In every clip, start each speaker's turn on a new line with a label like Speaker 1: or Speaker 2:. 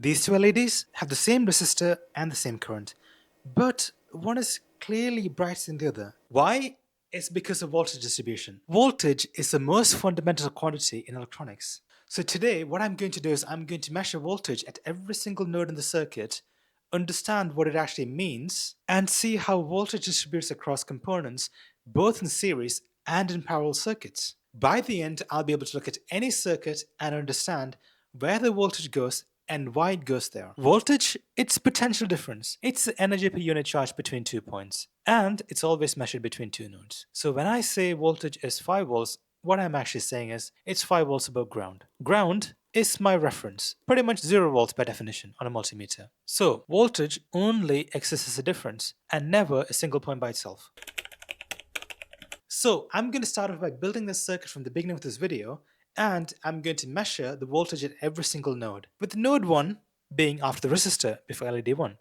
Speaker 1: These two LEDs have the same resistor and the same current, but one is clearly brighter than the other. Why? It's because of voltage distribution. Voltage is the most fundamental quantity in electronics. So today, what I'm going to do is I'm going to measure voltage at every single node in the circuit, understand what it actually means, and see how voltage distributes across components, both in series and in parallel circuits. By the end, I'll be able to look at any circuit and understand where the voltage goes and why it goes there. Voltage, it's potential difference. It's the energy per unit charge between 2 points, and it's always measured between two nodes. So when I say voltage is 5 volts, what I'm actually saying is it's 5 volts above ground. Ground is my reference, pretty much 0 volts by definition on a multimeter. So voltage only exists as a difference and never a single point by itself. So I'm going to start off by building this circuit from the beginning of this video, and I'm going to measure the voltage at every single node, with node 1 being after the resistor before LED 1,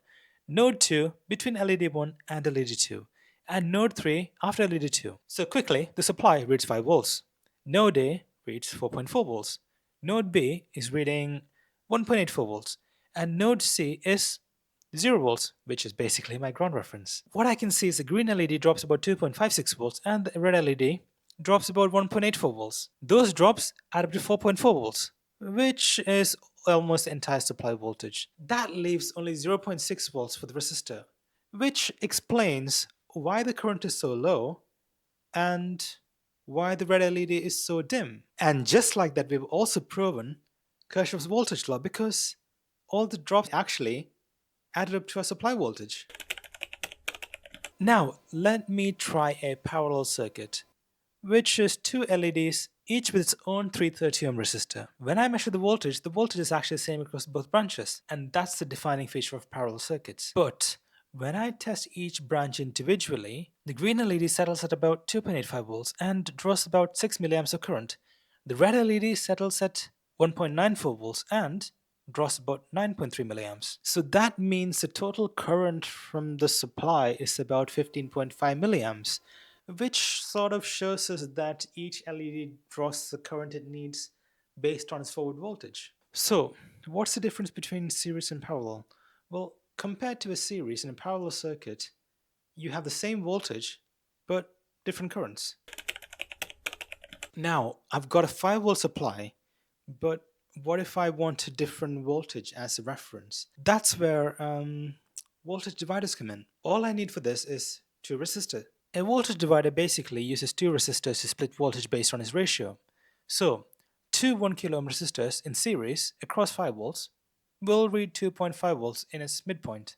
Speaker 1: node 2 between LED 1 and LED 2, and node 3 after LED 2. So quickly, the supply reads 5 volts. Node A reads 4.4 volts. Node B is reading 1.84 volts, and node C is 0 volts, which is basically my ground reference. What I can see is the green LED drops about 2.56 volts and the red LED drops about 1.84 volts. Those drops add up to 4.4 volts, which is almost the entire supply voltage. That leaves only 0.6 volts for the resistor, which explains why the current is so low and why the red LED is so dim. And just like that, we've also proven Kirchhoff's voltage law, because all the drops actually added up to our supply voltage. Now, let me try a parallel circuit, which is two LEDs, each with its own 330 ohm resistor. When I measure the voltage is actually the same across both branches, and that's the defining feature of parallel circuits. But when I test each branch individually, the green LED settles at about 2.85 volts and draws about 6 milliamps of current. The red LED settles at 1.94 volts and draws about 9.3 milliamps. So that means the total current from the supply is about 15.5 milliamps, which sort of shows us that each LED draws the current it needs based on its forward voltage. So what's the difference between series and parallel? Well, compared to a series in a parallel circuit, you have the same voltage but different currents. Now, I've got a 5 volt supply, but what if I want a different voltage as a reference? That's where voltage dividers come in. All I need for this is two resistors. A voltage divider basically uses two resistors to split voltage based on its ratio. So, two 1 kilo ohm resistors in series across 5 volts will read 2.5 volts in its midpoint,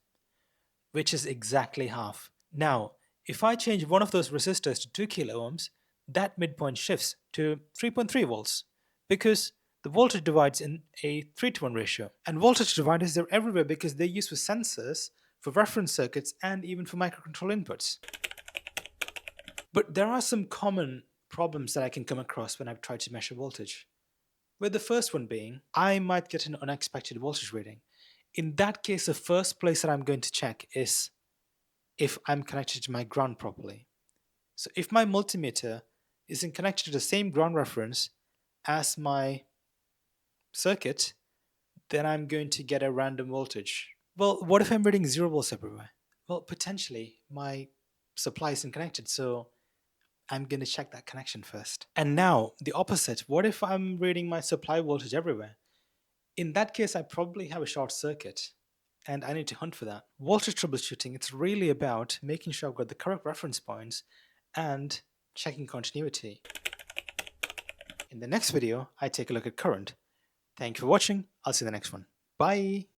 Speaker 1: which is exactly half. Now, if I change one of those resistors to 2 kilo ohms, that midpoint shifts to 3.3 volts, because the voltage divides in a 3:1 ratio. And voltage dividers, they're everywhere because they're used for sensors, for reference circuits, and even for microcontroller inputs. But there are some common problems that I can come across when I've tried to measure voltage. With the first one being, I might get an unexpected voltage reading. In that case, the first place that I'm going to check is if I'm connected to my ground properly. So if my multimeter isn't connected to the same ground reference as my circuit, then I'm going to get a random voltage. Well, what if I'm reading 0 volts everywhere? Well, potentially my supply isn't connected, so I'm going to check that connection first. And now, the opposite. What if I'm reading my supply voltage everywhere? In that case, I probably have a short circuit, and I need to hunt for that. Voltage troubleshooting, it's really about making sure I've got the correct reference points and checking continuity. In the next video, I take a look at current. Thank you for watching. I'll see you in the next one. Bye!